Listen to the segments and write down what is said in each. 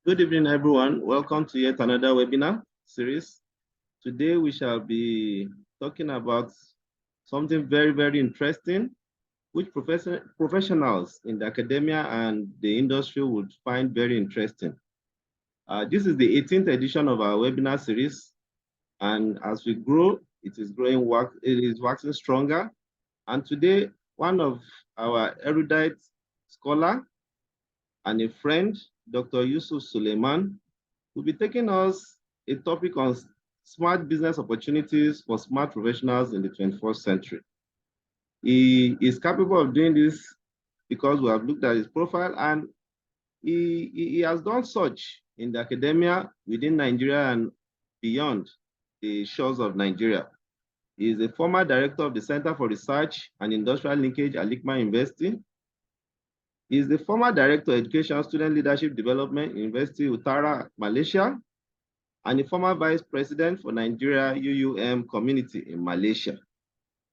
Good evening, everyone. Welcome to yet another webinar series. Today, we shall be talking about something very, very interesting, which professionals in the academia and the industry would find very interesting. This is the 18th edition of our webinar series. And as we grow, it is waxing stronger. And today, one of our erudite scholar and a friend, Dr. Yusuf Sulieman, will be taking us a topic on smart business opportunities for smart professionals in the 21st century. He is capable of doing this because we have looked at his profile, and he has done such in the academia within Nigeria and beyond the shores of Nigeria. He is a former director of the Center for Research and Industrial Linkage at Al-Hikmah University. He is the former Director of Education Student Leadership Development, University Utara, Malaysia, and the former Vice President for Nigeria UUM Community in Malaysia.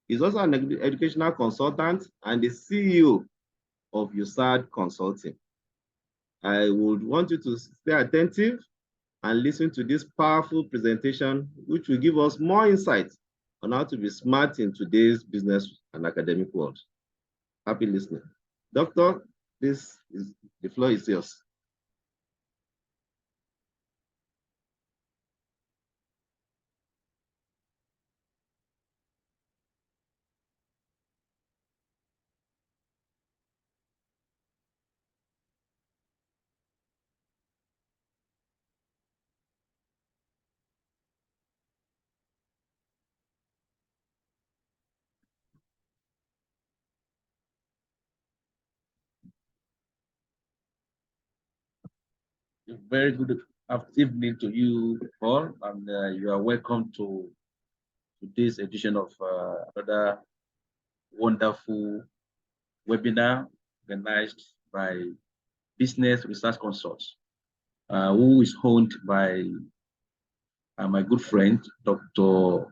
He's also an educational consultant and the CEO of USAID Consulting. I would want you to stay attentive and listen to this powerful presentation, which will give us more insight on how to be smart in today's business and academic world. Happy listening. Doctor, the floor is yours. Very good evening to you all, and you are welcome to today's edition of another wonderful webinar organized by Business Research Consults, who is owned by my good friend, Dr.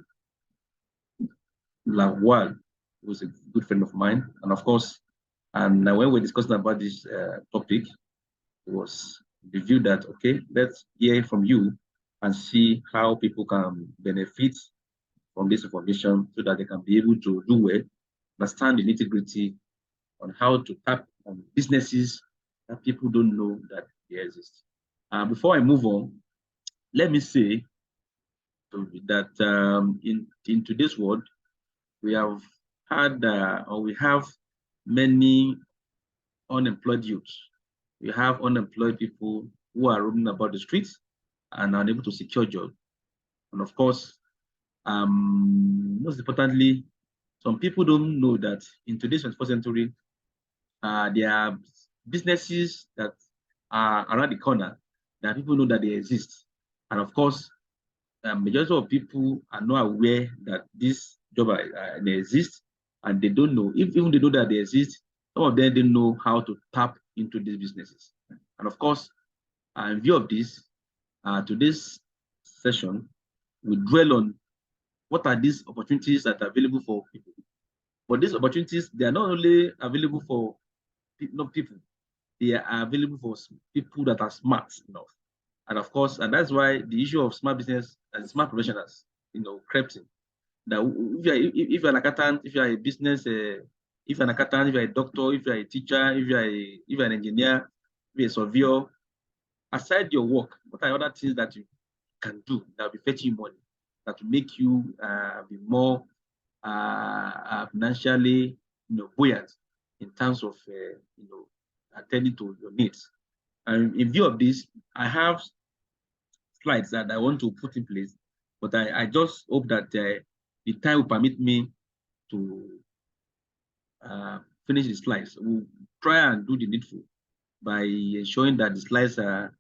Lawal, who is a good friend of mine. And of course, and when we're discussing about this topic, it was the view that, okay, let's hear from you and see how people can benefit from this information so that they can be able to do well, understand the nitty-gritty on how to tap on businesses that people don't know that they exist. Before I move on, let me say that in today's world, we have had or we have many unemployed youths. We have unemployed people who are roaming about the streets and are unable to secure jobs. And of course, most importantly, some people don't know that in today's 21st century, there are businesses that are around the corner that people know that they exist. And of course, majority of people are not aware that this job they exist, and they don't know. Even they know that they exist, some of them didn't know how to tap into these businesses. And of course, in view of this, today's session will dwell on what are these opportunities that are available for people. But these opportunities, they are not only available for people, they are available for people that are smart enough. And of course, and that's why the issue of smart business and smart professionals, crept in. Now, if you're an accountant, if you're a business, if you're an accountant, if you're a doctor, if you're a teacher, if you're an engineer, if you're a surveyor, aside your work, what are other things that you can do that will be fetching you money, that will make you be more financially, buoyant in terms of, attending to your needs. And in view of this, I have slides that I want to put in place, but I just hope that the time will permit me to finish the slides. We'll try and do the needful by ensuring that the slides are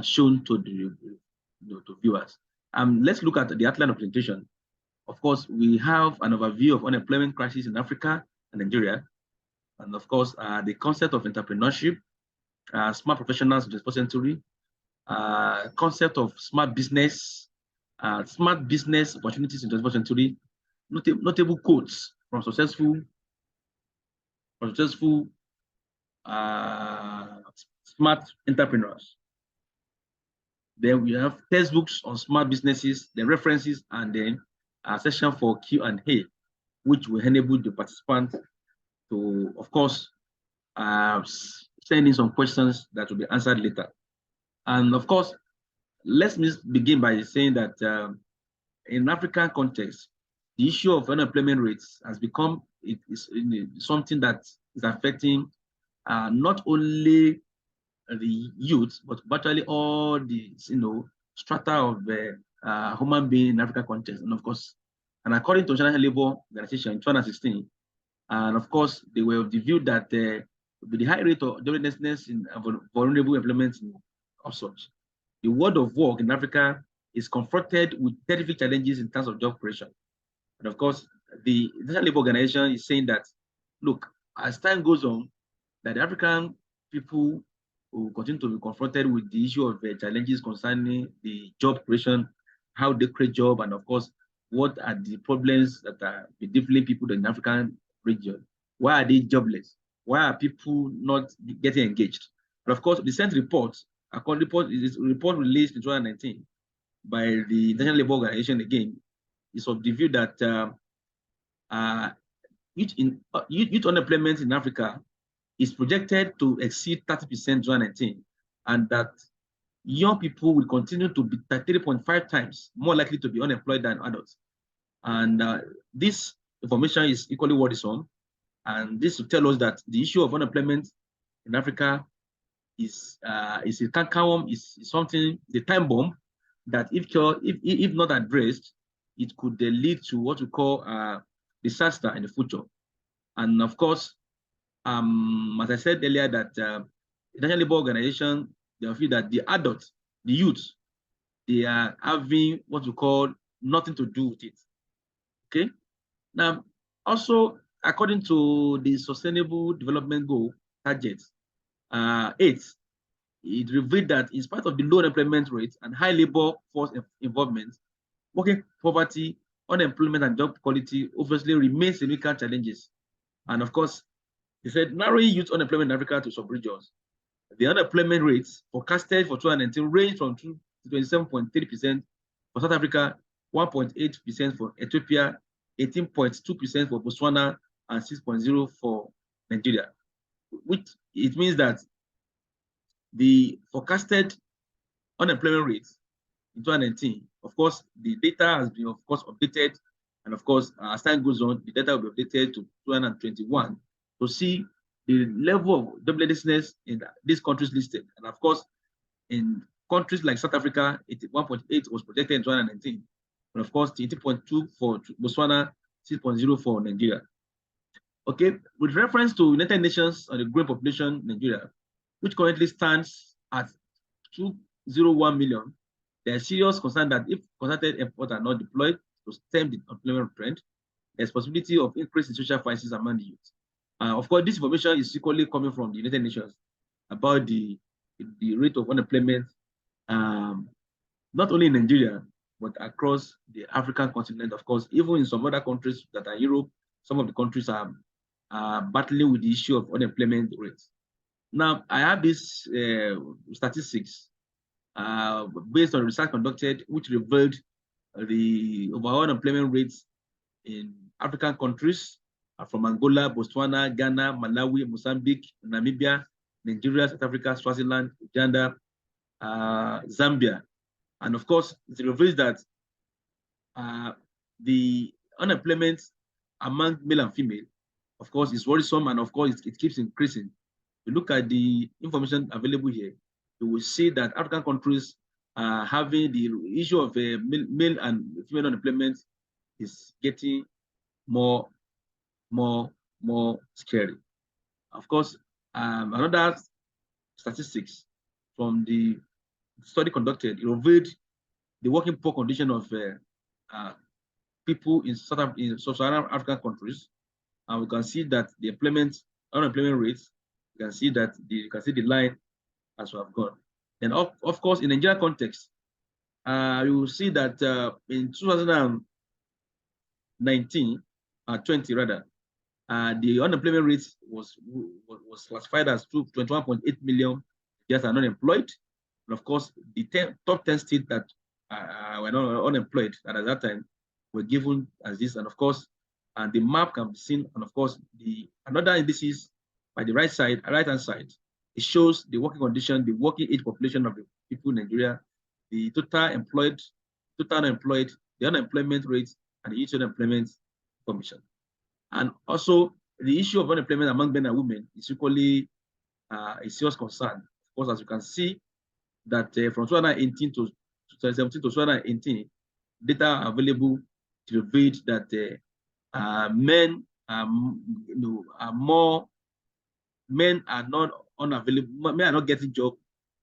shown to the to viewers. Let's look at the outline of presentation. Of course, we have an overview of unemployment crisis in Africa and Nigeria, and of course, the concept of entrepreneurship, smart professionals in the 21st century, concept of smart business opportunities in the 21st century, notable quotes from successful smart entrepreneurs, Then we have textbooks on smart businesses, the references, and then a session for Q&A, which will enable the participants to, of course, send in some questions that will be answered later. And of course, let me begin by saying that in African context, the issue of unemployment rates has become something that is affecting not only the youth, but virtually all the strata of human being in African context. And of course, and according to International Labour Organization in 2016, and of course, they were of the view that with the high rate of joblessness in vulnerable employment of such, the world of work in Africa is confronted with terrific challenges in terms of job creation. And of course, the International Labour Organization is saying that, look, as time goes on, that the African people will continue to be confronted with the issue of challenges concerning the job creation, how they create job, and of course, what are the problems that are bedeviling people in the African region? Why are they jobless? Why are people not getting engaged? But of course, the recent report, a report released in 2019 by the International Labour Organization again, is of the view that youth unemployment in Africa is projected to exceed 30% in 2019, and that young people will continue to be 3.5 times more likely to be unemployed than adults. And this information is equally worrisome. And this will tell us that the issue of unemployment in Africa is a cankerworm, is something, the time bomb, that if not addressed, it could lead to what we call disaster in the future. And of course, as I said earlier, that the International Labour Organization, they feel that the adults, the youth, they are having what we call nothing to do with it. Okay. Now, also, according to the Sustainable Development Goal target 8, it revealed that in spite of the low unemployment rate and high labor force involvement, working poverty, unemployment, and job quality obviously remain significant challenges. And of course, he said narrowing youth unemployment in Africa to sub-regions. The unemployment rates forecasted for 2019 range from 2 to 27.3% for South Africa, 1.8% for Ethiopia, 18.2% for Botswana, and 6.0% for Nigeria. Which it means that the forecasted unemployment rates in 2019, of course, the data has been, of course, updated, and of course, as time goes on, the data will be updated to 2021 to see the level of joblessness in these countries listed. And of course, in countries like South Africa, 1.8 was projected in 2019, and of course, 18.2 for Botswana, 6.0 for Nigeria. Okay, with reference to United Nations on the growing population in Nigeria, which currently stands at 201 million, there is serious concern that if concerted efforts are not deployed to stem the unemployment trend, there's possibility of increase in social crisis among the youth. Of course, this information is equally coming from the United Nations about the rate of unemployment, not only in Nigeria, but across the African continent. Of course, even in some other countries that are Europe, some of the countries are battling with the issue of unemployment rates. Now, I have these statistics based on research conducted, which revealed the overall unemployment rates in African countries from Angola, Botswana, Ghana, Malawi, Mozambique, Namibia, Nigeria, South Africa, Swaziland, Uganda, Zambia. And of course, it reveals that the unemployment among male and female, of course, is worrisome, and of course, it keeps increasing. If you look at the information available here, you will see that African countries are having the issue of male and female unemployment is getting more scary. Of course, another statistics from the study conducted revealed the working poor condition of people in sub-Saharan African countries, and we can see that the unemployment rates, you can see the line as we have gone. And of course, in Nigeria context, you will see that in 2019, 20 rather, the unemployment rate was classified as 21.8 million just are unemployed, And of course, the top 10 states that were not unemployed at that time were given as this. And of course, and the map can be seen. And of course, another indices by the right hand side, it shows the working condition, the working age population of the people in Nigeria, the total employed, total unemployed, the unemployment rate, and the youth unemployment commission. And also, the issue of unemployment among men and women is equally a serious concern. Of course, as you can see, that from 2018 to 2017 to 2018, data available to reveal that men are not unavailable, men are not getting job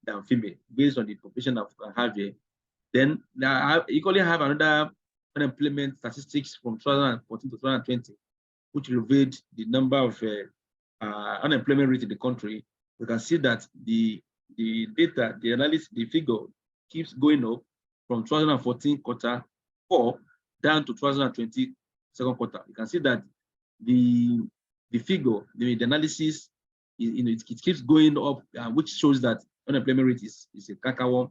than female based on the population of have here. Then I equally have another unemployment statistics from 2014 to 2020, which revealed the number of unemployment rate in the country. We can see that the data, the analysis, the figure keeps going up from 2014 quarter 4 down to 2020 second quarter. You can see that the figure, the analysis, it keeps going up, which shows that unemployment rate is a canker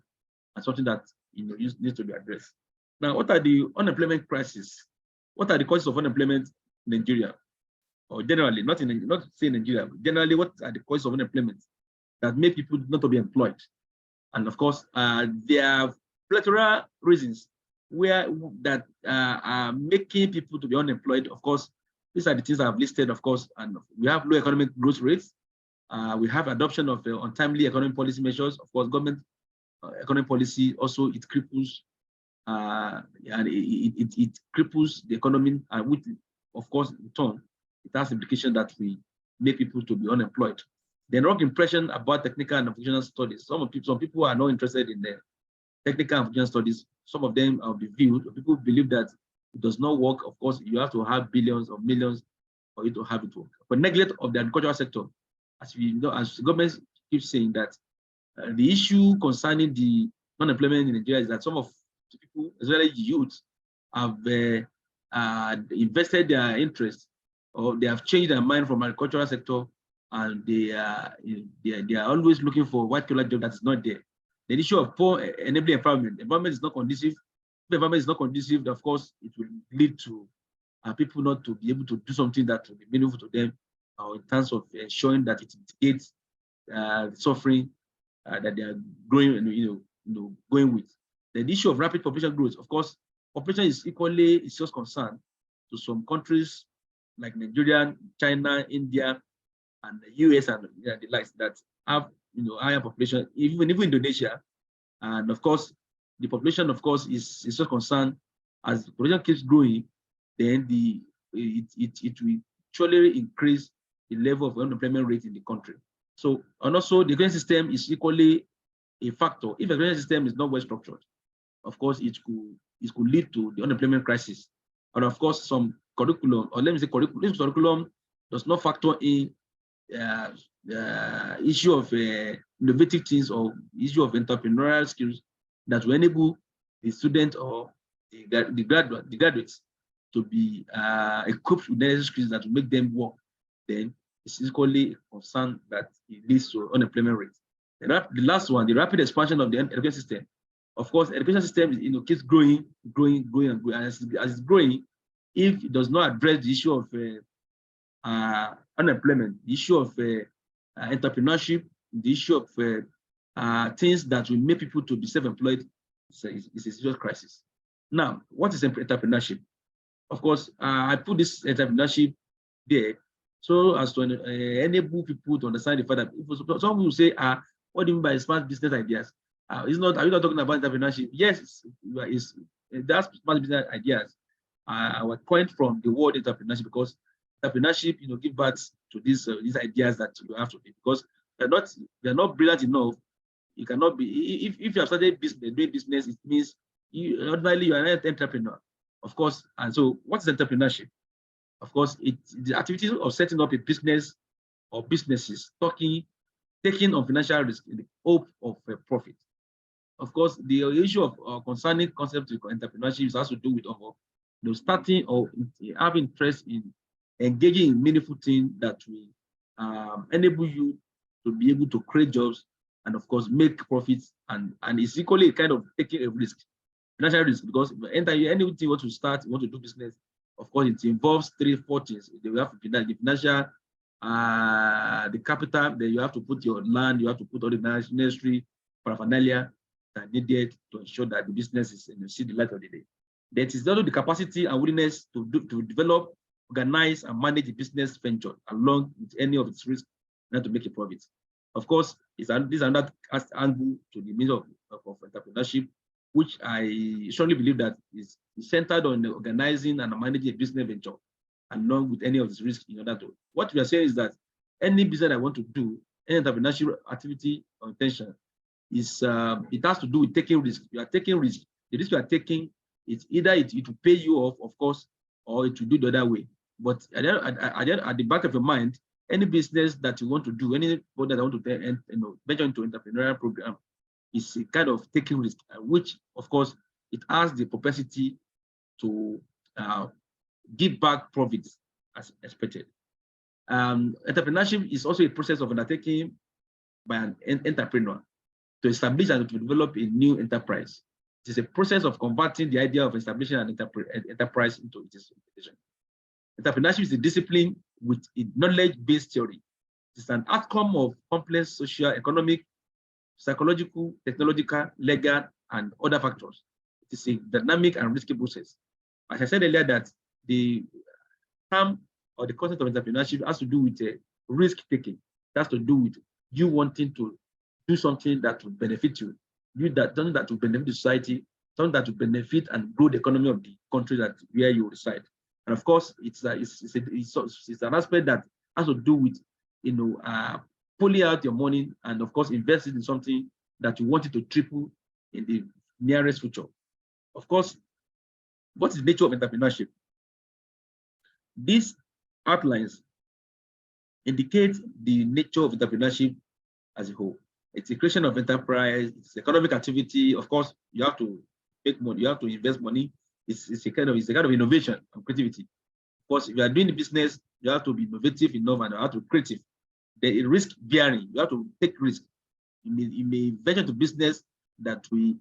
and something that needs to be addressed. Now, what are the unemployment crises? What are the causes of unemployment in Nigeria? Or generally, not say Nigeria, but generally, what are the causes of unemployment that make people not to be employed? And of course, there are plethora reasons that are making people to be unemployed. Of course, these are the things I've listed, of course, and we have low economic growth rates. We have adoption of untimely economic policy measures. Of course, government economic policy also, it cripples and it cripples the economy, and which, of course, in turn, it has implication that we make people to be unemployed. The wrong impression about technical and vocational studies. Some people are not interested in the technical and vocational studies. Some of them are the view. People believe that it does not work. Of course, you have to have billions or millions for you to have it work. But neglect of the agricultural sector, as we know, as the government keeps saying that the issue concerning the unemployment in Nigeria is that some of the people, especially youth, have invested their interest, or they have changed their mind from agricultural sector, and they are always looking for white collar job that is not there. The issue of poor enabling environment is not conducive. If the environment is not conducive, of course, it will lead to people not to be able to do something that will be meaningful to them, or in terms of ensuring that it mitigates suffering that they are going, going with. The issue of rapid population growth, of course, population is equally a serious concern to some countries like Nigeria, China, India, and the US, and the likes that have higher population, even Indonesia. And of course, the population, of course, is so concerned. As the population keeps growing, then it will surely increase the level of unemployment rate in the country. So, and also the education system is equally a factor. If the education system is not well structured, of course, it could lead to the unemployment crisis. And of course, some curriculum, or let me say curriculum does not factor in issue of innovative things, or issue of entrepreneurial skills that will enable the student or the graduates to be equipped with necessary skills that will make them work. Then it's equally a concern that it leads to unemployment rate. The last one, the rapid expansion of the education system. Of course, education system keeps growing, and as it's growing, if it does not address the issue of unemployment, the issue of entrepreneurship, the issue of things that will make people to be self-employed, it's a serious crisis. Now, what is entrepreneurship? Of course, I put this entrepreneurship there so as to enable people to understand the fact that some will say, what do you mean by smart business ideas? Are you not talking about entrepreneurship? Yes, that's smart business ideas. I would point from the word entrepreneurship, because entrepreneurship, give birth to these ideas that you have to be, because they're not brilliant enough. You cannot be, if you have started doing business, it means ordinarily you are not an entrepreneur, of course. And so, what is entrepreneurship? Of course, it's the activity of setting up a business or businesses, taking on financial risk in the hope of a profit. Of course, the issue of concerning concept of entrepreneurship has to do with starting or having interest in engaging in meaningful things that will enable you to be able to create jobs and of course make profits, and it's equally a kind of taking a risk, financial risk, because anything you want to start, you want to do business, of course it involves 3-4 things. They will have the financial, the capital, then you have to put your land, you have to put all the necessary paraphernalia that are needed to ensure that the business is, you see the light of the day. That is also the capacity and willingness to develop, organize, and manage the business venture along with any of its risks to make a profit. Of course, this is another angle to the means of entrepreneurship, which I strongly believe that is centered on organizing and managing a business venture along with any of these risks in order to. What we are saying is that any business I want to do, any entrepreneurship activity or intention, is it has to do with taking risk. You are taking risk. The risk you are taking, it's either it will pay you off, of course, or it will do the other way. But at the back of your mind, any business that you want to do, any product that want to venture into entrepreneurial program, is a kind of taking risk, which of course it has the propensity to give back profits as expected. Entrepreneurship is also a process of undertaking by an entrepreneur to establish and to develop a new enterprise. It is a process of converting the idea of establishing an enterprise into its implementation. Entrepreneurship is a discipline with a knowledge-based theory. It is an outcome of complex social, economic, psychological, technological, legal, and other factors. It is a dynamic and risky process. As I said earlier, that the term or the concept of entrepreneurship has to do with risk-taking. It has to do with you wanting to do something that will benefit you, something that will benefit the society, something that will benefit and grow the economy of the country where you reside. And of course, it's an aspect that has to do with pulling out your money and of course invest it in something that you want it to triple in the nearest future. Of course, what is the nature of entrepreneurship? These outlines indicate the nature of entrepreneurship as a whole. It's a creation of enterprise, it's economic activity. Of course, you have to make money, you have to invest money. It's a kind of innovation and creativity. Of course, if you are doing the business, you have to be innovative enough and you have to be creative. The risk bearing, you have to take risk. You may venture into business that will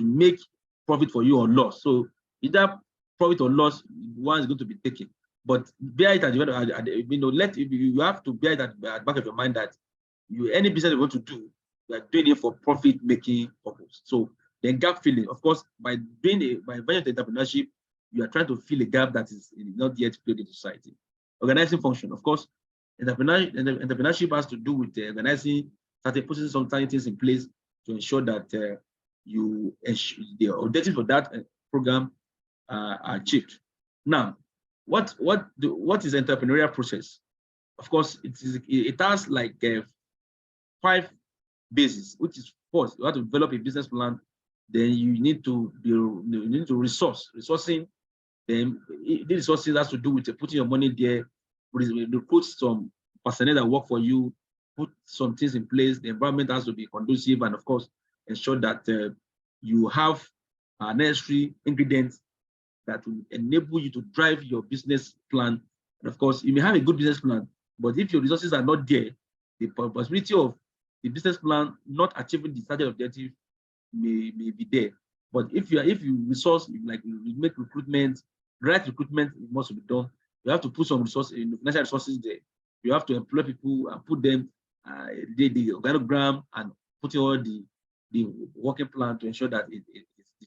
make profit for you or loss. So either profit or loss, one is going to be taken. But bear it at the end, you have to bear it at the back of your mind that any business you want to do, you are doing it for profit-making purpose. So the gap filling, of course, by venturing into entrepreneurship, you are trying to fill a gap that is not yet filled in society. Organizing function, of course, entrepreneurship has to do with organizing, putting some things in place to ensure that the objectives for that program are achieved. Now, what is entrepreneurial process? Of course, it has like 5 bases, which is first, you have to develop a business plan. Then you need to resourcing. Then the resources has to do with putting your money there, put some personnel that work for you, put some things in place. The environment has to be conducive, and of course, ensure that you have necessary ingredients that will enable you to drive your business plan. And of course, you may have a good business plan, but if your resources are not there, the possibility of the business plan not achieving the started objective may be there. But if you resource, like you make recruitment, right recruitment must be done. You have to put some resources, financial resources there. You have to employ people and put them the organogram and put all the working plan to ensure that the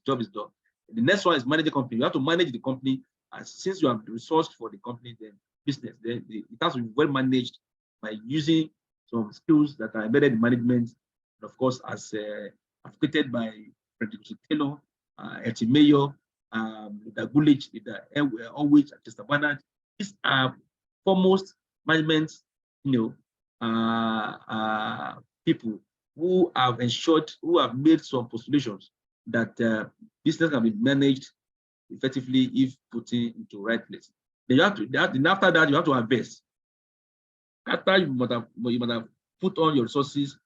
job is done. The next one is manage the company. You have to manage the company, and since you have the resource for the company, then business, then it has to be well managed by using some skills that are embedded in management, and of course, as advocated by Frederick Taylor, Elton Mayo, the Gulich, the Ulrich, and Chester Barnard. These are foremost management, people who have made some postulations that business can be managed effectively if put into right place. Then after that, you have to invest. After you must have put on your resources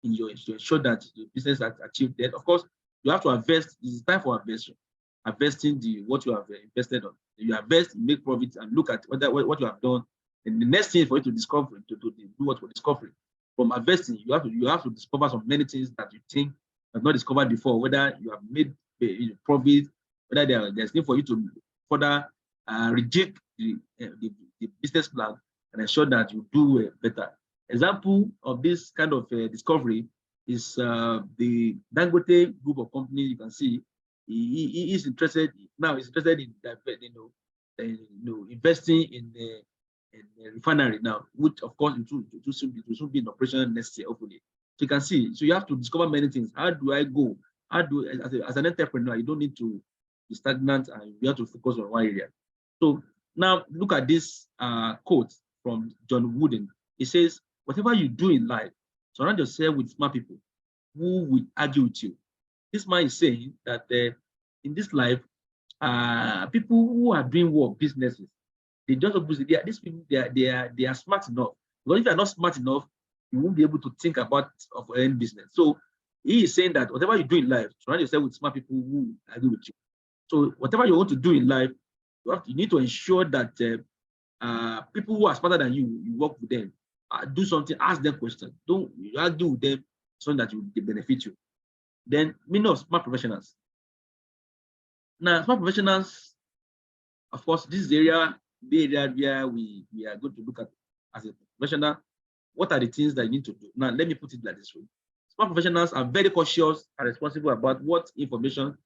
to ensure that the business has achieved that. Of course, you have to invest. It's time for investing what you have invested on. You invest, make profits, and look at what you have done. And the next thing is for you to discover, to do what we're discovering. from investing, you have to discover some many things that you think have not discovered before, whether you have made profit, whether there's need for you to further reject the business plan and ensure that you do better. Example of this kind of discovery is the Dangote group of companies. You can see he is interested now. He's interested in investing in the refinery now, which of course it will soon be in operation next year, hopefully. So you can see. So you have to discover many things. How do I go? How do as an entrepreneur, you don't need to be stagnant and you have to focus on one area. So now look at this quote from John Wooden. He says, "Whatever you do in life, surround yourself with smart people who will argue with you." This man is saying that in this life, people who are doing work, businesses, they just these people they are smart enough. Because if you are not smart enough, you won't be able to think about of any business. So he is saying that whatever you do in life, surround yourself with smart people who agree with you. So whatever you want to do in life, you need to ensure that people who are smarter than you, you work with them, do something, ask them questions. Don't argue with them so that they benefit you. Then meaning of smart professionals. Now, smart professionals, of course, this is the area where we are going to look at as a professional. What are the things that you need to do? Now, let me put it like this way. Smart professionals are very cautious and responsible about what information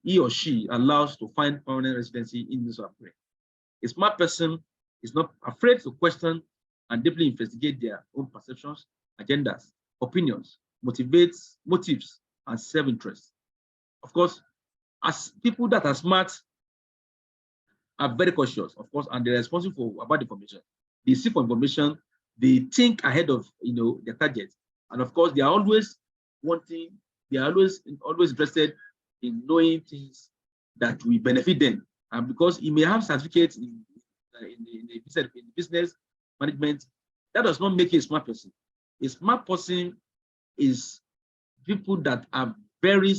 he or she allows to find permanent residency in this place. A smart person is not afraid to question and deeply investigate their own perceptions, agendas, opinions, motives, and self-interest. Of course, as people that are smart are very cautious, of course, and they're responsible about information. They seek for information, they think ahead of their target, and of course, they are always always interested in knowing things that will benefit them. And because he may have certificates in business management, that does not make you a smart person. A smart person is people that are very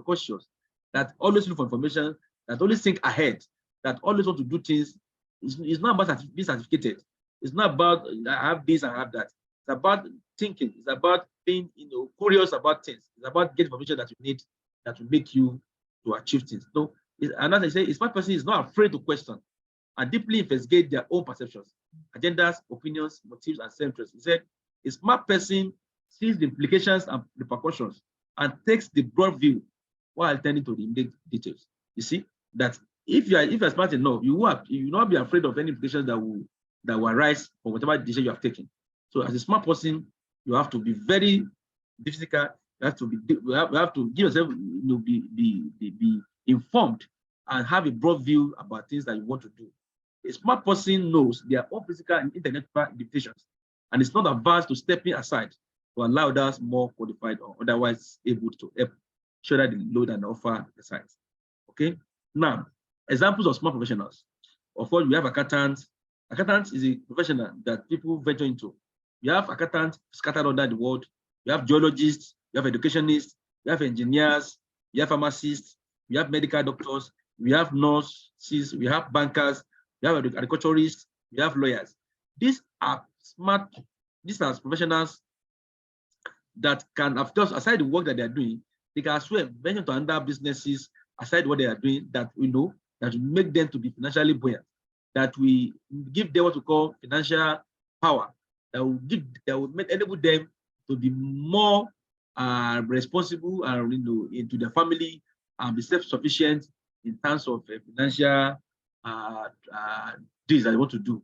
cautious, that always look for information, that always think ahead, that always want to do things. It's not about being certificated. It's not about I have this and I have that. It's about thinking. It's about being curious about things. It's about getting information that you need that will make you to achieve things. So, and as I say, a smart person is not afraid to question and deeply investigate their own perceptions, agendas, opinions, motives, and self-interest. He said, a smart person sees the implications and repercussions and takes the broad view while attending to the immediate details. You see that if you're smart enough, you will not be afraid of any implications that will arise from whatever decision you have taken. So, as a smart person, you have to be very difficult. You have to give yourself, be informed and have a broad view about things that you want to do. A smart person knows their own physical and intellectual limitations and is not averse to stepping aside to allow others more qualified or otherwise able to help shoulder the load and offer the sites. Okay. Now, examples of smart professionals. Of course, we have accountants. Accountants is a professional that people venture into. You have accountants scattered under the world. You have geologists. You have educationists. You have engineers. You have pharmacists. You have medical doctors. We have nurses. We have bankers. We have agriculturists. We have lawyers. These are smart. These are professionals that can, of course, aside the work that they are doing, they can as well venture to other businesses aside what they are doing that that will make them to be financially buoyant, that we give them what we call financial power, that will enable them to be more responsible and into their family and be self-sufficient in terms of financial things that they want to do.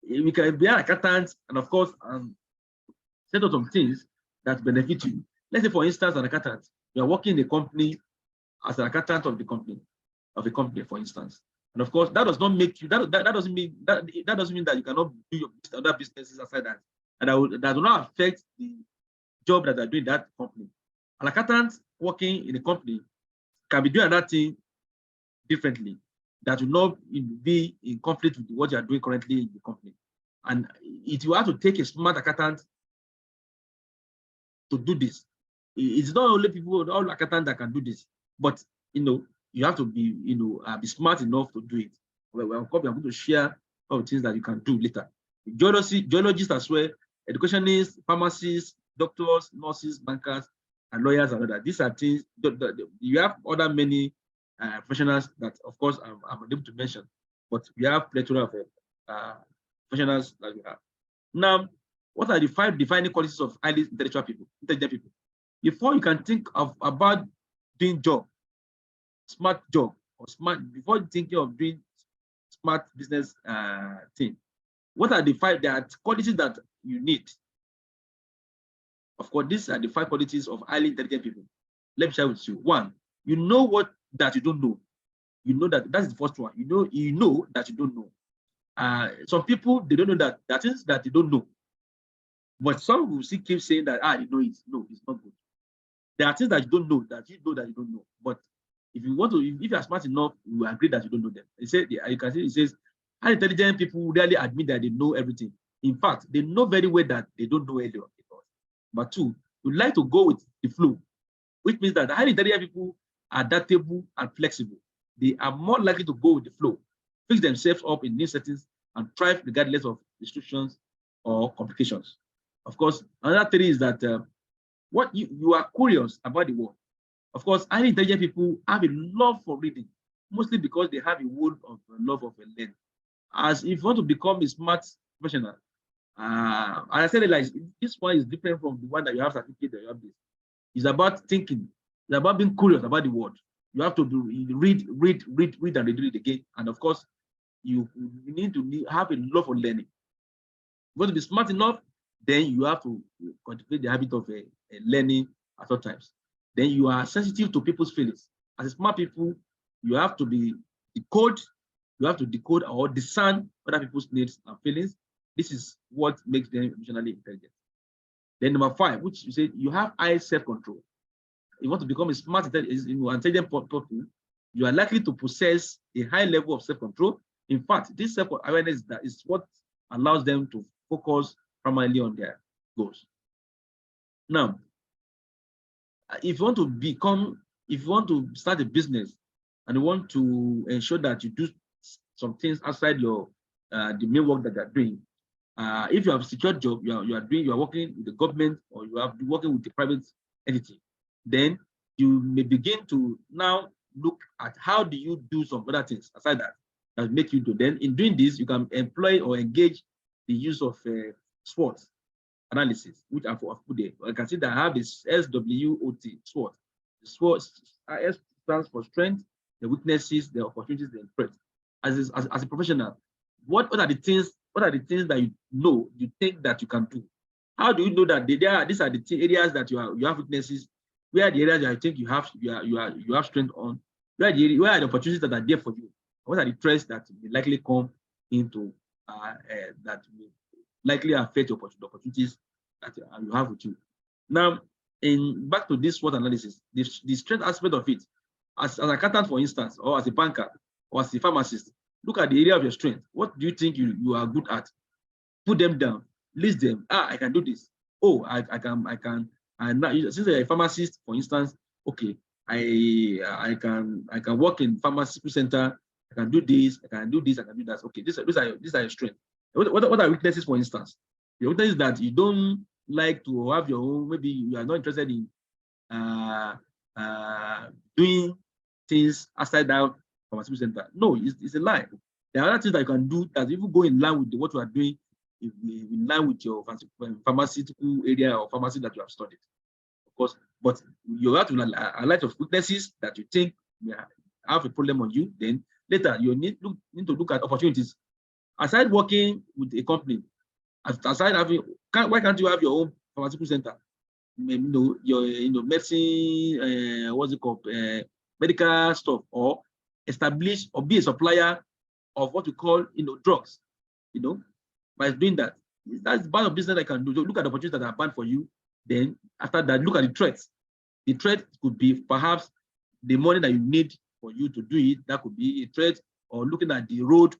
We can be an accountant and of course set up some things that benefit you. Let's say, for instance, an accountant, you are working in a company as an accountant of a company, for instance. And of course, that does not make you, that doesn't mean that you cannot do your other businesses aside that. And that will not affect the job that they're doing in that company. An accountant working in a company can be doing another thing differently that will not be in conflict with what you are doing currently in the company. And it will have to take a smart accountant to do this. It's not only all accountants that can do this, but you have to be be smart enough to do it. I'm going to share all the things that you can do later. Geologists as well, educationists, pharmacists, doctors, nurses, bankers, and lawyers and others. These are things, you have other many professionals that, of course, I'm unable to mention, but we have plethora of professionals that we have. Now, what are the 5 defining qualities of highly intelligent people? Before you can think about doing smart job, or smart, before thinking of doing smart business thing, what are the 5? There are qualities that you need. Of course, these are the 5 qualities of highly intelligent people. Let me share with you. 1, you know what that you don't know. You know that's the first one. You know that you don't know. Some people, they don't know that is that they don't know. But some will still keep saying that you know it. No, it's not good. There are things that you don't know that you know that you don't know. But if you want to, if you are smart enough, you will agree that you don't know them. It says, you can see it says, highly intelligent people rarely admit that they know everything. In fact, they know very well that they don't know anything. But 2, you like to go with the flow, which means that highly intelligent people are adaptable and flexible. They are more likely to go with the flow, fix themselves up in new settings, and thrive regardless of restrictions or complications. Of course, another 3 is that what you are curious about the world. Of course, highly intelligent people have a love for reading, mostly because they have a world of love of learning. As if you want to become a smart professional, and I said it like this one is different from the one that you have certificate that you have this. It's about thinking. It's about being curious about the world. You have to read and read it again. And of course, you need to have a love for learning. You want to be smart enough, then you have to cultivate the habit of learning at all times. Then you are sensitive to people's feelings. As smart people, you have to decode or discern other people's needs and feelings. This is what makes them emotionally intelligent. Then number 5, which you say you have high self-control. You want to become a smart, intelligent person, you are likely to possess a high level of self-control. In fact, this self-awareness is what allows them to focus primarily on their goals. Now, if you want to start a business and you want to ensure that you do some things outside your the main work that you're doing, if you have a secure job, you are working with the government or you are working with a private entity, then you may begin to now look at how do you do some other things aside that make you do. Then in doing this, you can employ or engage the use of SWOT analysis, which I've put there. I can see that I have this SWOT, SWOT. The SWOT S stands for strength, the weaknesses, the opportunities, the threats. As a professional, what are the things that you think that you can do? How do you know that these are the areas that you have weaknesses? Where are the areas that I think you have strength on? Where are the opportunities that are there for you? What are the threats that will likely come into that will likely affect your opportunities that you have with you? Now, back to this SWOT analysis, the strength aspect of it, as an accountant, for instance, or as a banker, or as a pharmacist, look at the area of your strength. What do you think you are good at? Put them down, list them. I can do this. Oh, I can. And now, since you're a pharmacist, for instance, okay, I can work in pharmaceutical center. I can do this. I can do this. I can do that. Okay, these are your strengths. What are weaknesses, for instance? The weakness is that you don't like to have your own. Maybe you are not interested in doing things outside that pharmaceutical center. No, it's a lie. There are other things that you can do that even go in line with what you are doing, in line with your pharmaceutical area or pharmacy that you have studied, of course. But you have to a lot of weaknesses that you think may have a problem on you. Then later you need to look at opportunities aside working with a company. Aside having, why can't you have your own pharmaceutical center? Your medicine, what's it called, medical stuff, or establish or be a supplier of what we call drugs. By doing that, that's part of business I can do. So look at the opportunities that are banned for you. Then after that, look at the threats. The threat could be perhaps the money that you need for you to do it. That could be a threat, or looking at the road,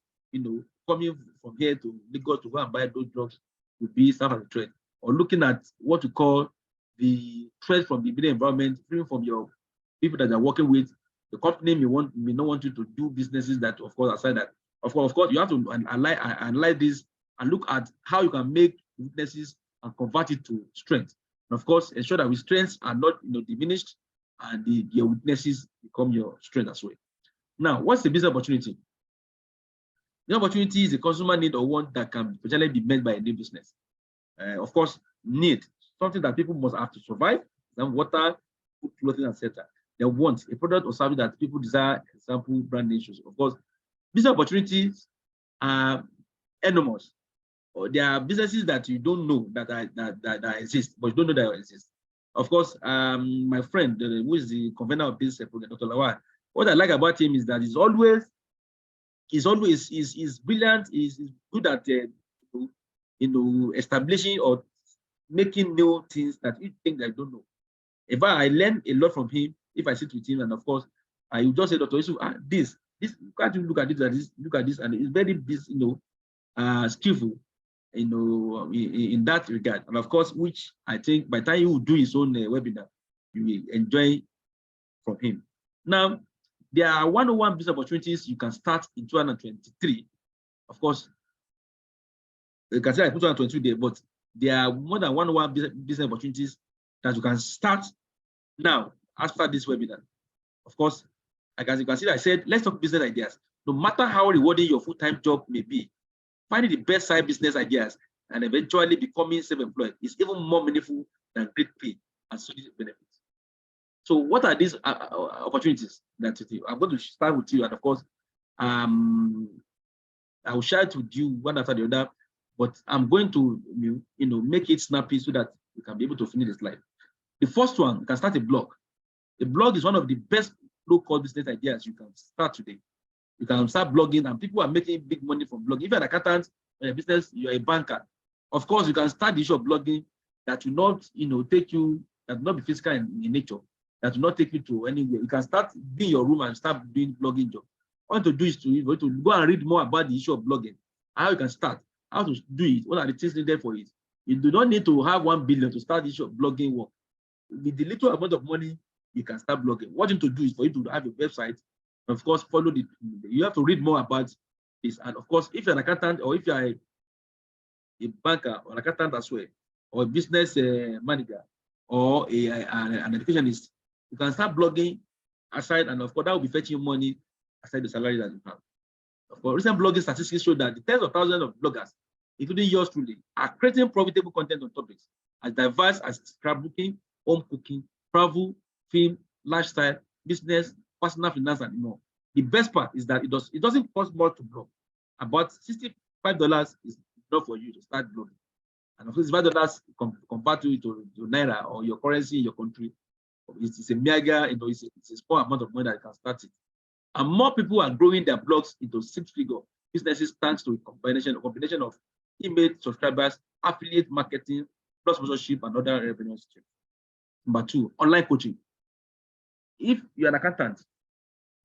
coming from here to Lagos to go and buy those drugs would be some of the threat. Or looking at what we call the threat from the business environment, even from your people that are working with. The company may not want you to do businesses that, of course, aside that. Of course, you have to analyze this and look at how you can make weaknesses and convert it to strength. And of course, ensure that your strengths are not diminished, and your weaknesses become your strength as well. Now, what's the business opportunity? The opportunity is a consumer need or want that can potentially be met by a new business. Of course, need, something that people must have to survive, water, food, clothing, etc. They want a product or service that people desire, example, brand issues. Of course, business opportunities are enormous. Or there are businesses that you don't know that exist, but you don't know that exist. Of course, my friend, who is the convener of this project, Dr. Lawal, what I like about him is that he's brilliant, he's good at establishing or making new things that you think that I don't know. In fact, I learn a lot from him if I sit with him, and of course, I will just say, Dr. Yusuf, this, can't you look at this, look at this, and it's very skillful, in that regard. And of course, which I think by the time you will do his own webinar, you will enjoy from him. Now, there are 101 business opportunities you can start in 2023. Of course, you can say I put 2022 there, but there are more than 101 business opportunities that you can start now after this webinar. Of course, as you can see, I said, let's talk business ideas. No matter how rewarding your full-time job may be, finding the best side business ideas and eventually becoming self-employed is even more meaningful than great pay and solid benefits. So what are these opportunities that I'm going to start with you, and of course, I will share it with you one after the other, but I'm going to make it snappy so that you can be able to finish the slide. The first one, you can start a blog. A blog is one of the best low-cost business ideas you can start today. You can start blogging, and people are making big money from blogging. If you're an accountant, a business, you're a banker. Of course, you can start the issue of blogging that will not, take you, that will not be physical in nature, that will not take you to anywhere. You can start being in your room and start doing blogging job. What to do is to go and read more about the issue of blogging, how you can start, how to do it, what are the things needed for it. You do not need to have 1 billion to start the issue of blogging work. With the little amount of money, you can start blogging. What you need to do is for you to have a website. Of course, follow you have to read more about this. And of course, if you're an accountant, or if you're a banker or an accountant as well, or a business manager, or an educationist, you can start blogging aside, and of course, that will be fetching you money aside the salary that you have. Of course, recent blogging statistics show that the tens of thousands of bloggers, including yours truly, are creating profitable content on topics as diverse as scrapbooking, home cooking, travel, film, lifestyle, business, personal finance, and more. The best part is that it doesn't cost more to blog. About $65 is enough for you to start blogging. And of course, $5 compared to Naira or your currency in your country, it's a mega, it's a small amount of money that you can start it. And more people are growing their blogs into 6-figure businesses thanks to a combination of email subscribers, affiliate marketing, plus sponsorship, and other revenue streams. Number 2, online coaching. If you're an accountant,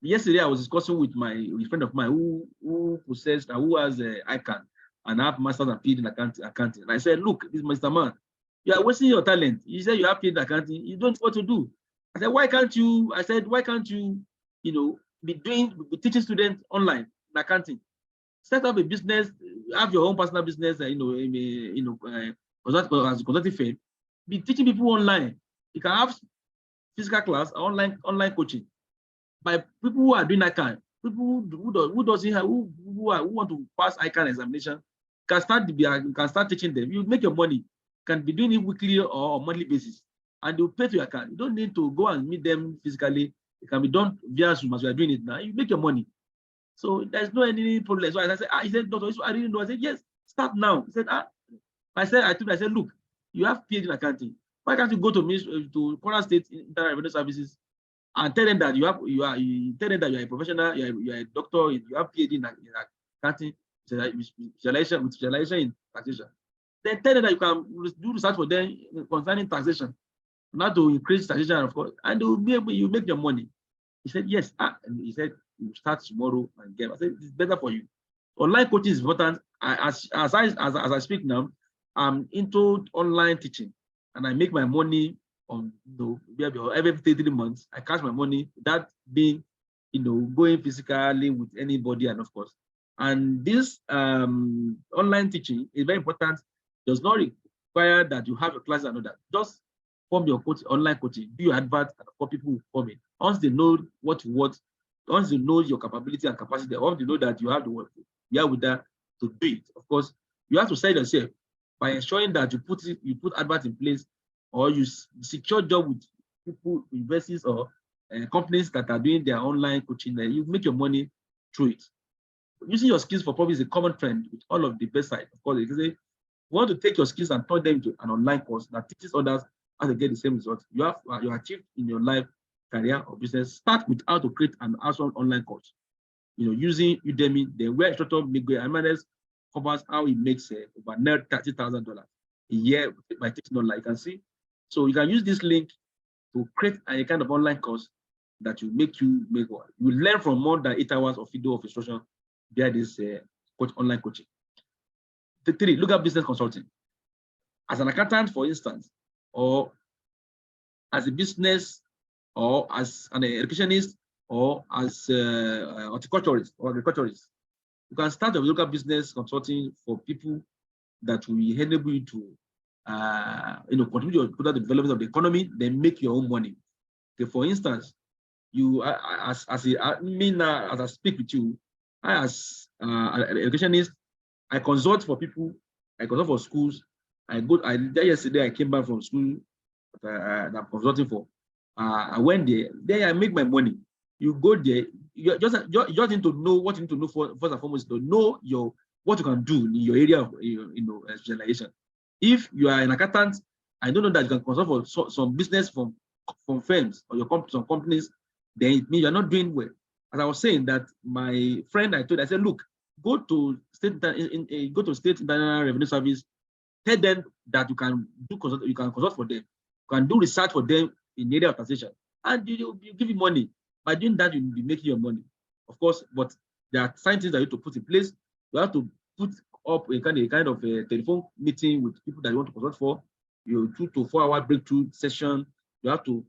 yesterday I was discussing with a friend of mine who has ICANN and have masters and PhD in accounting. And I said, look, this Mr. Man, you are wasting your talent. You said you have PhD in accounting, you don't know what to do. I said, why can't you be teaching students online in accounting? Set up a business, have your own personal business, consulting firm, be teaching people online. You can have physical class, online coaching by people who are doing ICANN, people who want to pass ICANN examination. You can start teaching them. You make your money. You can be doing it weekly or on monthly basis, and they'll pay to your account. You don't need to go and meet them physically. It can be done via Zoom as we are doing it now. You make your money. So there's no any problem. So I said, he said, Dr. I didn't know. I said, yes, start now. He said, I said, look, you have PhD in accounting. Why can't you go to Kwara State Internal Revenue Services and tell them that you are a professional, you are a doctor, you have PhD in accounting, specialization in taxation. Then tell them that you can do research for them concerning taxation, not to increase taxation, of course, and you make your money. He said, yes. And he said, you start tomorrow and get. I said, it's better for you. Online coaching is important. As I speak now, I'm into online teaching, and I make my money on every 3 months. I cash my money without being going physically with anybody, and of course. And this online teaching is very important. Does not require that you have a class and all that. Just form your online coaching, do your advert, and of course people will come in. Once they know what you want, once they know your capability and capacity, once they know that you have the work, you are with that to do it. Of course, you have to sell yourself by ensuring that you put advert in place, or you secure job with people, universities, or companies that are doing their online coaching. You make your money through it. Using your skills for profit is a common trend with all of the best sites. Of course, they say, you want to take your skills and turn them into an online course that teaches others how to get the same results you achieved in your life, career, or business. Start with how to create an awesome online course. Using Udemy, then where instructor Miguel Jimenez covers how he makes over $30,000 a year by teaching online. You can see. So you can use this link to create a kind of online course that will make you what you will learn from more than 8 hours of video of instruction via this online coaching. 3, look at business consulting. As an accountant, for instance, or as a business, or as an educationist, or as horticulturist or agriculturist, you can start a local business consulting for people that will enable you to contribute to the development of the economy, then make your own money. Okay, for instance, you as I speak with you, as an educationist, I consult for people, I consult for schools. Yesterday I came back from school that I'm consulting for. I went there I make my money. You go there, you just need to know what you need to know first and foremost, to know what you can do in your area of specialization. If you are an accountant, I don't know that you can consult for some business from firms or some companies, then it means you're not doing well. As I was saying, that my friend I said, look, go to state internal revenue service, tell them that you can consult for them, you can do research for them in the area of taxation, and you give you money. By doing that, you'll be making your money, of course. But there are certain things that you have to put in place. You have to put up a kind of a telephone meeting with people that you want to consult for. Your 2 to 4 hour breakthrough session. You have to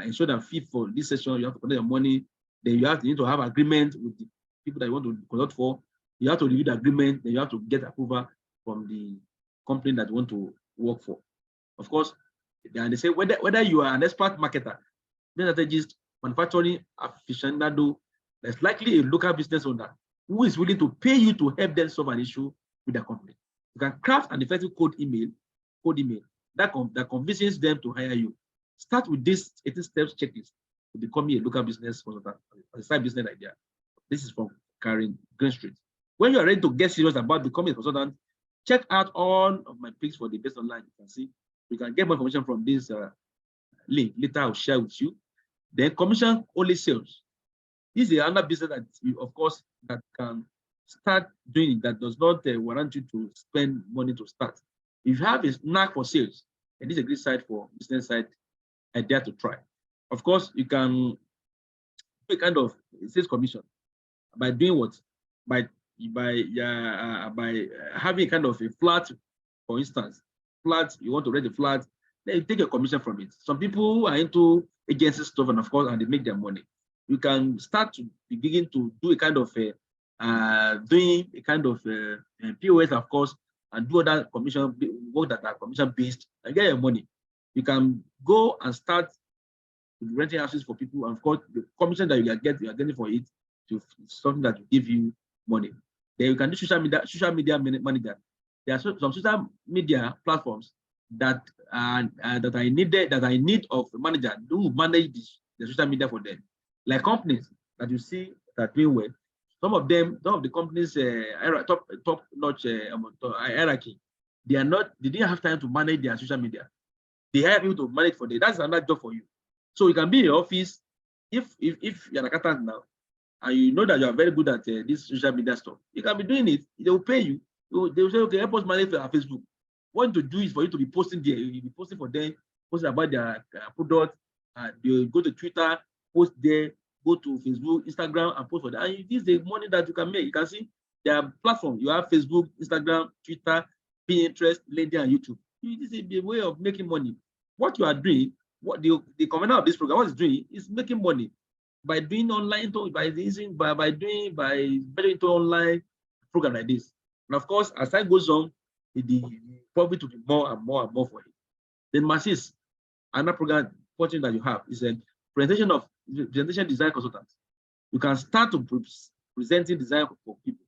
ensure that fee for this session. You have to collect your money. Then you need to have agreement with the people that you want to consult for. You have to review the agreement. Then you have to get approval from the company that you want to work for. Of course, they say whether you are an expert marketer, business strategist, manufacturing aficionado, there's likely a local business owner who is willing to pay you to help them solve an issue with their company. You can craft an effective code email that convinces them to hire you. Start with this 18 steps checklist to becoming a local business consultant, a side business idea. This is from Karen Greenstreet. When you are ready to get serious about becoming a consultant, check out all of my picks for the best online. You can see, you can get more information from this link. Later, I'll share with you. Then commission only sales. This is another business that you, of course, that can start doing, that does not warrant you to spend money to start. If you have a knack for sales, and this is a great site for business side idea to try. Of course, you can do a kind of sales commission by doing what? By having a kind of a flat, for instance, you want to rent a flat, then you take a commission from it. Some people are into agency stuff, and of course, and they make their money. You can start to begin to do a kind of POS, of course, and do other commission work that are commission based and get your money. You can go and start renting houses for people, and of course, the commission that you are getting for it to something that will give you money. Then you can do social media manager. There are some social media platforms that I need of a manager who manage the social media for them. Like companies that you see that doing well. Some of the companies top notch hierarchy, they didn't have time to manage their social media. They hire people to manage for them. That's another job for you. So you can be in your office if you're an accountant now, and you know that you are very good at this social media stuff. You can be doing it. They will pay you. They will say, okay, help us manage our Facebook. What to do is for you to be posting there. You'll be posting for them, posting about their product. You go to Twitter, post there. Go to Facebook, Instagram, and post for that. And this is the money that you can make. You can see their platform. You have Facebook, Instagram, Twitter, Pinterest, LinkedIn, and YouTube. This is a way of making money. What you are doing, what the commander of this program, what is doing, is making money by doing online, by better into online program like this. And of course, as time goes on, the profit will be more and more and more for it. Then masses, another program portion that you have is a presentation design consultant. You can start to presenting design for people.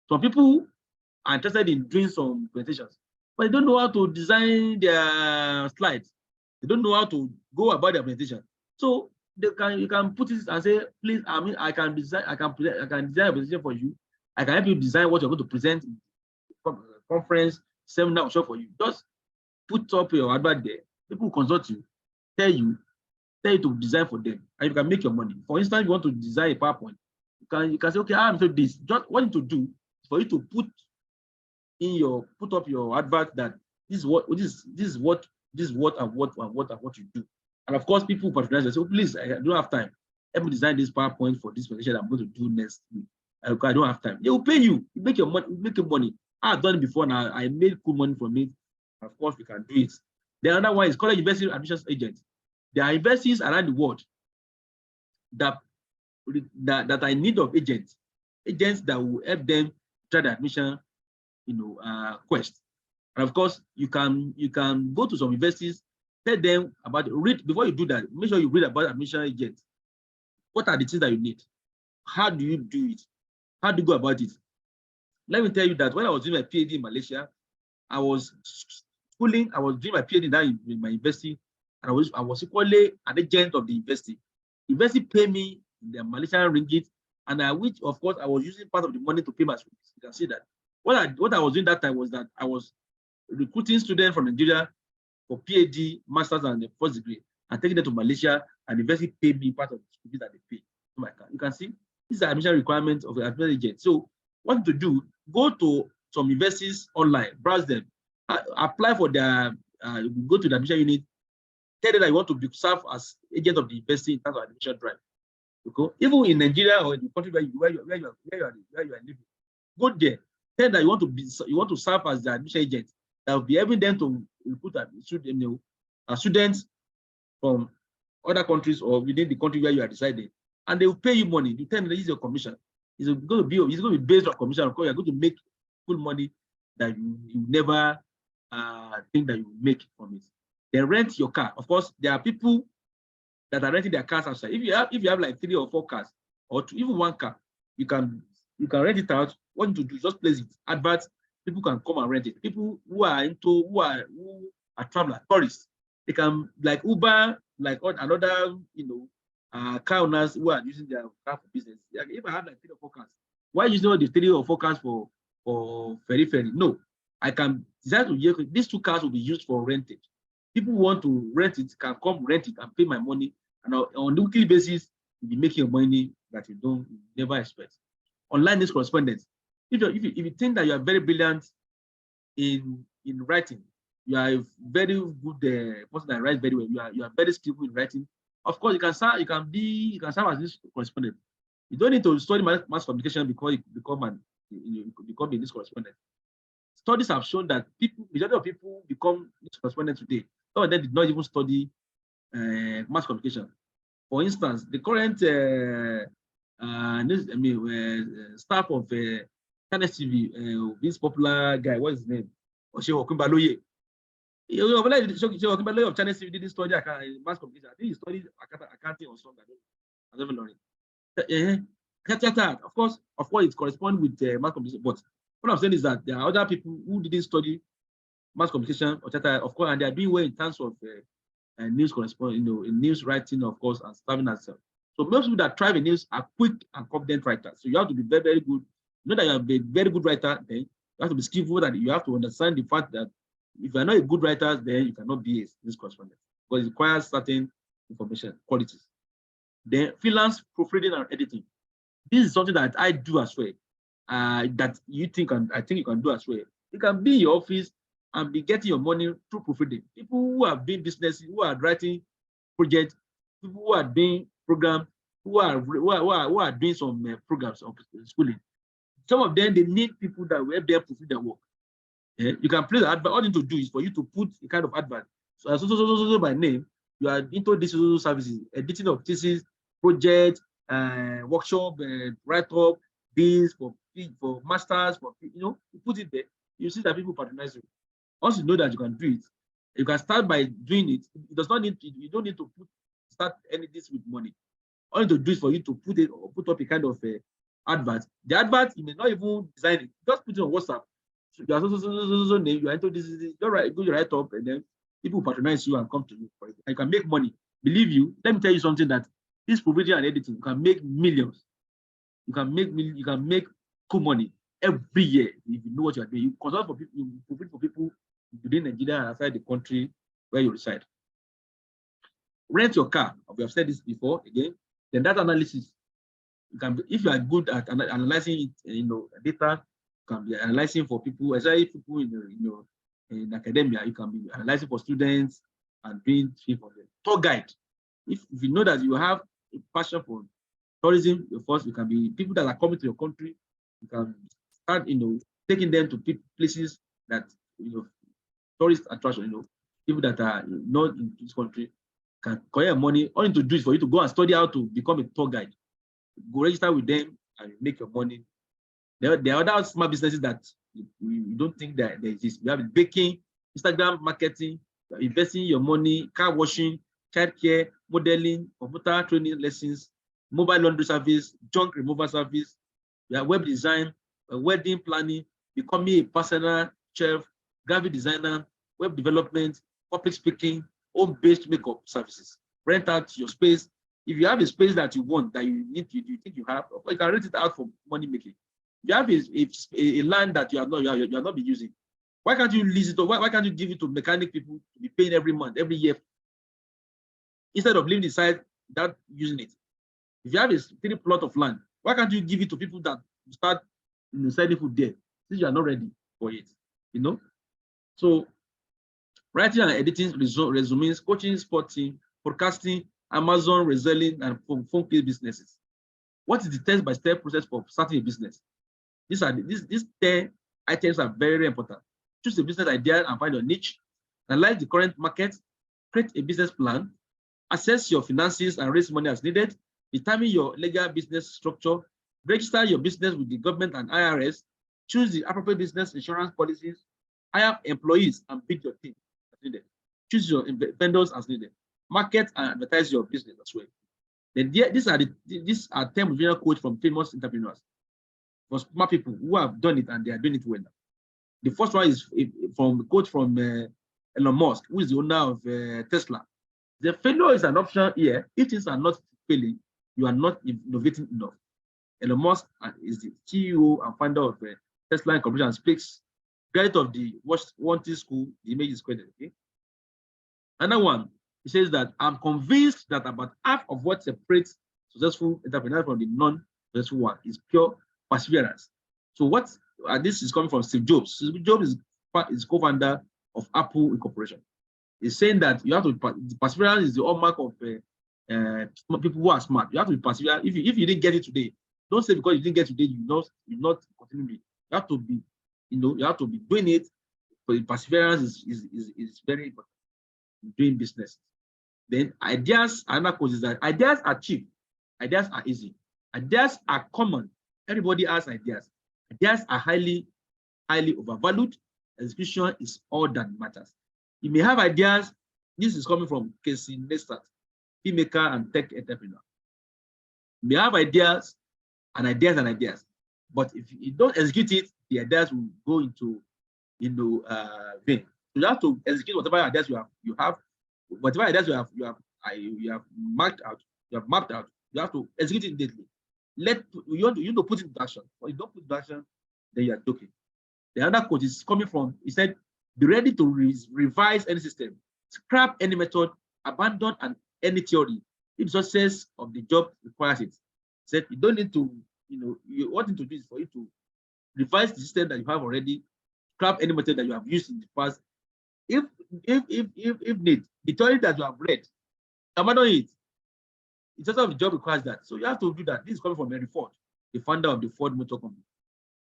Some people are interested in doing some presentations, but they don't know how to design their slides. They don't know how to go about their presentation. So you can put it and say, please, I can design a presentation for you. I can help you design what you're going to present in conference, seminar, or show for you. Just put up your advert there. People will consult you, tell you to design for them, and you can make your money. For instance, you want to design a PowerPoint, you can say, okay, I'm doing this. Just what you need to do is for you to put up your advert that this is what you do. And of course, people patronize and say, oh, please, I don't have time. Help me design this PowerPoint for this presentation I'm going to do next week. I don't have time. They will pay you. You make your money. I've done it before now. I made cool money from it. Of course, we can do it. The other one is college university admissions agents. There are universities around the world that are in need of agents that will help them try the admission, quest. And of course, you can go to some universities, tell them about it. Read before you do that. Make sure you read about admission agents. What are the things that you need? How do you do it? How do you go about it? Let me tell you that when I was doing my PhD in Malaysia, I was doing my PhD now in my university, and I was equally an agent of the university. The university paid me in the Malaysian ringgit, and which of course I was using part of the money to pay my students. You can see that. What I was doing that time was that I was recruiting students from Nigeria for PhD, masters, and the first degree, and taking them to Malaysia, and the university paid me part of the school fees that they pay. You can see these are admission requirements of the admission agent. So what to do? Go to some universities online, browse them, apply for their, go to the admission unit, tell them that you want to serve as agent of the university in terms of admission drive. Okay? Even in Nigeria or in the country where you are living, go there. Tell that you want to serve as the admission agent that will be helping them to recruit students from other countries or within the country where you are residing, and they will pay you money. You tell them this is your commission. It's going to be based on commission. Of course, you're going to make good money that you never think that you will make from it. They rent your car. Of course, there are people that are renting their cars outside. If you have like 3 or 4 cars, or even 1 car, you can rent it out. What you do, just place it. Adverts. People can come and rent it. People who are travelers, tourists, they can like Uber, like another car owners who are using their car for business. Like if I have like 3 or 4 cars, why use the 3 or 4 cars for ferry? No, I can decide to use these 2 cars will be used for rentage. People who want to rent it can come rent it and pay my money, and on a weekly basis, you'll be making money that you never expect. Online news correspondence. If you think that you are very brilliant in writing, you are a very good person that writes very well. You are very skillful in writing. Of course, you can serve as this correspondent. You don't need to study mass communication before you become a news correspondent. Studies have shown that majority of people become news correspondents today. Some of them did not even study mass communication. For instance, the current staff of Channels TV, this popular guy, what is his name? Oshewo Okunbaloye. Okunbaloye of Channels TV didn't study mass communication. I think he studied accounting or something. I don't know. Of course, it corresponds with mass communication. But what I'm saying is that there are other people who didn't study mass communication or theater, of course, and they are doing well in terms of news correspondence, in news writing, of course, and serving as well. So most people that thrive in news are quick and confident writers. So you have to be very, very good. You know that you are a very good writer, then you have to be skillful, that you have to understand the fact that if you are not a good writer, then you cannot be a news correspondent, because it requires certain information qualities. Then freelance proofreading and editing. This is something that I do as well. That you think I think you can do as well. You can be in your office and be getting your money through proofreading. People who are doing business, who are writing projects, people who are doing programs, who are doing some programs of schooling. Some of them, they need people that will help them proofread their work. You can place the advert. All you need to do is for you to put a kind of advert. So by name, you are into these services, editing of thesis, project, workshop, write-up, this for masters, you put it there. You see that people patronize you. Once you know that you can do it, You can start by doing it. It does not need to, you don't need to start any this with money. All you need to do is for you to put up a kind of advert. The advert, you may not even design it. Just put it on WhatsApp. So you are so name, you are into this, you're right, go right up, and then people patronize you and come to you for it. And you can make money. Believe you, let me tell you something that this provision and editing, you can make millions. You can make cool money every year if you know what you are doing. You consult for people, you provide for people within Nigeria and outside the country where you reside. Rent your car. We have said this before again. Then data analysis. You can be, if you are good at analyzing it, data, you can be analyzing for people, especially people in academia. You can be analyzing for students and doing things for them. Tour guide. If you know that you have a passion for tourism, first you can be people that are coming to your country. You can start, taking them to places that tourist attraction. People that are not in this country can collect money. All you need to do is for you to go and study how to become a tour guide. Go register with them and make your money. There are other small businesses that you don't think that they exist. You have baking, Instagram marketing, investing your money, car washing, childcare, modeling, computer training lessons, mobile laundry service, junk removal service, web design, wedding planning, becoming a personal chef, graphic designer, web development, public speaking, home-based makeup services. Rent out your space. If you have a space that you want, that you think you have, you can rent it out for money making. If you have a land that you are not be using, why can't you lease it, or why can't you give it to mechanic people to be paying every month, every year, instead of living inside without using it? If you have a 3 plot of land, why can't you give it to people that start selling food there, since you are not ready for it? So writing and editing resumes, coaching, sporting, podcasting, Amazon, reselling, and phone-based businesses. What is the step-by-step process for starting a business? These 10 items are very, very important. Choose a business idea and find your niche. Analyze the current market. Create a business plan. Assess your finances and raise money as needed. Determine your legal business structure. Register your business with the government and IRS. Choose the appropriate business insurance policies. Hire employees and build your team as needed. Choose your vendors as needed. Market and advertise your business as well. Then these are 10 motivational quotes from famous entrepreneurs, for smart people who have done it and they are doing it well. The first one is from a quote from Elon Musk, who is the owner of Tesla. The failure is an option here. If things are not failing, you are not innovating enough. Elon Musk is the CEO and founder of Tesla Incorporated and speaks graduate of the Wharton School. The image is credited. Okay. Another one, he says that I'm convinced that about half of what separates successful entrepreneurs from the non-successful one is pure perseverance. So this is coming from Steve Jobs. Steve Jobs is co-founder of Apple Incorporation. He's saying that you have to perseverance is the hallmark of people who are smart. You have to be perseverant. If you didn't get it today, don't say because you didn't get it today, you not continue. You have to be, you have to be doing it. But perseverance is very important in doing business. Then ideas, another cause is that ideas are cheap, ideas are easy, ideas are common. Everybody has ideas. Ideas are highly overvalued. Execution is all that matters. You may have ideas. This is coming from Casey Neistat, filmmaker and tech entrepreneur. You may have ideas, but if you don't execute it, the ideas will go into vain. So you have to execute whatever ideas you have, whatever ideas you have mapped out. You have to execute it immediately. You need to put it into action. If you don't put it into action, then you are joking. The other quote is coming from, he said, be ready to revise any system, scrap any method, abandon any theory if success of the job requires it. He said you don't need to, what you need to do is for you to revise the system that you have already, scrap any method that you have used in the past. If need, the theory that you have read, abandon it. It's also the job requires that. So you have to do that. This is coming from Henry Ford, the founder of the Ford Motor Company.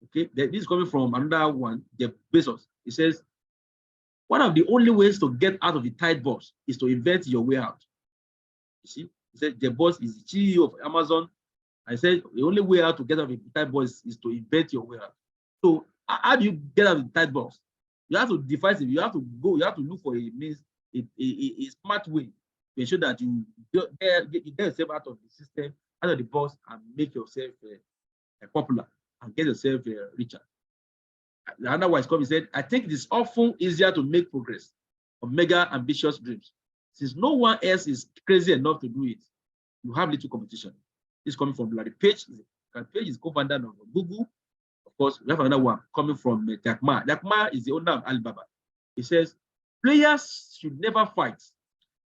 Okay, this is coming from another one, Jeff Bezos. He says, one of the only ways to get out of the tight box is to invent your way out. You see, he said Jeff Bezos is the CEO of Amazon. I said the only way out to get out of the tight box is to invent your way out. So how do you get out of the tight box? You have to devise it. You have to go. You have to look for a means, a smart way to ensure that you get yourself out of the system, out of the box, and make yourself popular and get yourself richer. Another wise comment said, I think it is often easier to make progress on mega ambitious dreams. Since no one else is crazy enough to do it, you have little competition. This is coming from Larry Page. Larry Page is co-founder of Google. Of course, we have another one coming from Jack Ma. Jack Ma is the owner of Alibaba. He says, players should never fight.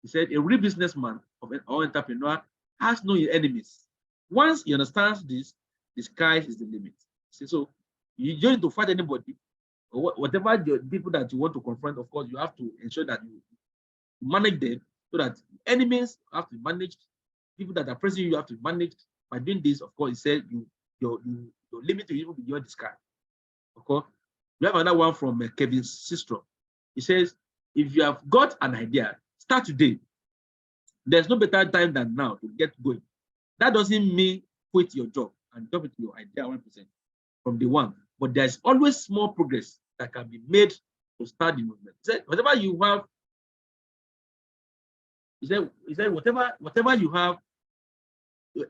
He said, a real businessman or entrepreneur has no enemies. Once he understands this, the sky is the limit. So you don't need to fight anybody, or whatever the people that you want to confront. Of course, you have to ensure that you manage them, so that enemies have to be managed. People that are pressing you have to be managed. By doing this, of course, he said your limit will even be beyond the sky. Okay. We have another one from Kevin's sister. He says, if you have got an idea, start today. There's no better time than now to get going. That doesn't mean quit your job and jump into your idea 100% from day one. But there's always small progress that can be made to start the movement. He said, whatever you have, he said, whatever you have,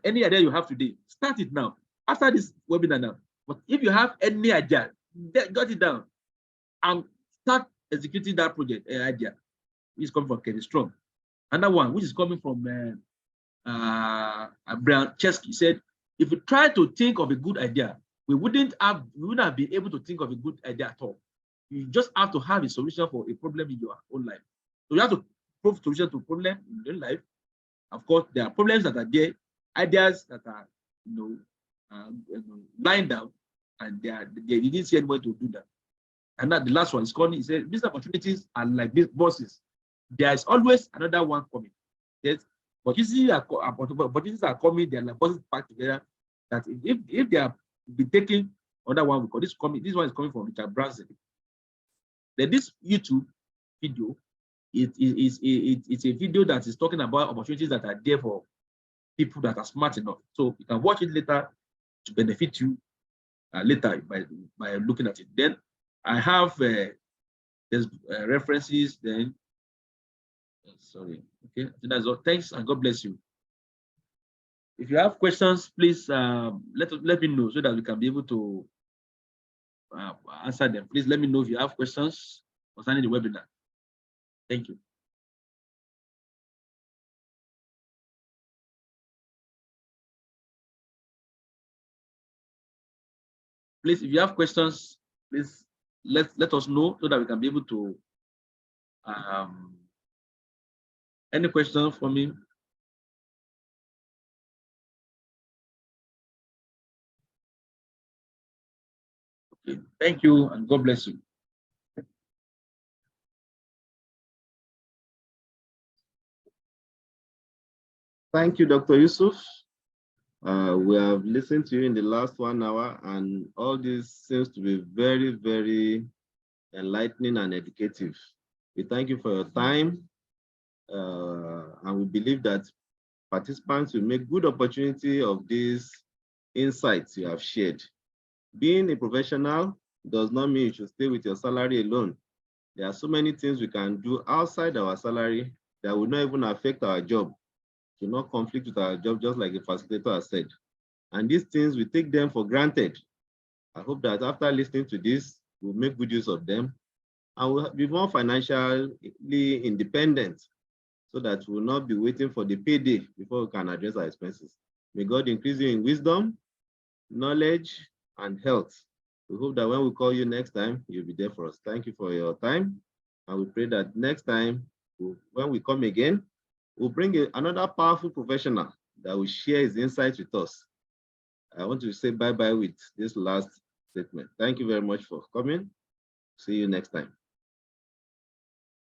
any idea you have today, start it now. After this webinar now. But if you have any idea, jot it down and start executing that project idea. Which is coming from Kenny Strong. Another one, which is coming from Brian Chesky, said, if we try to think of a good idea, we wouldn't have been able to think of a good idea at all. You just have to have a solution for a problem in your own life. So you have to prove solution to problem in your life. Of course, there are problems that are there, ideas that are lined down, and they didn't see anybody to do that. And that the last one is calling. He said, business opportunities are like these bosses. There is always another one coming. Yes, but you see, opportunities are coming. They are like bosses packed together. That if they are be taking another one, because this one is coming from Richard Branson. Then this YouTube video, it's a video that is talking about opportunities that are there for people that are smart enough. So you can watch it later to benefit you later by looking at it. Then I have there's references. Then sorry, okay. That's all. Thanks and God bless you. If you have questions, please let me know so that we can be able to answer them. Please let me know if you have questions concerning the webinar. Thank you. Please, if you have questions, please let us know so that we can be able to any questions for me? Okay, thank you and God bless you. Thank you, Dr. Yusuf. We have listened to you in the last 1 hour, and all this seems to be very, very enlightening and educative. We thank you for your time, and we believe that participants will make good opportunity of these insights you have shared. Being a professional does not mean you should stay with your salary alone. There are so many things we can do outside our salary that will not even affect our job, to not conflict with our job, just like the facilitator has said. And these things, we take them for granted. I hope that after listening to this, we'll make good use of them and we'll be more financially independent, so that we'll not be waiting for the payday before we can address our expenses. May God increase you in wisdom, knowledge, and health. We hope that when we call you next time, you'll be there for us. Thank you for your time. And we pray that next time, when we come again, we'll bring another powerful professional that will share his insights with us. I want to say bye-bye with this last statement. Thank you very much for coming. See you next time.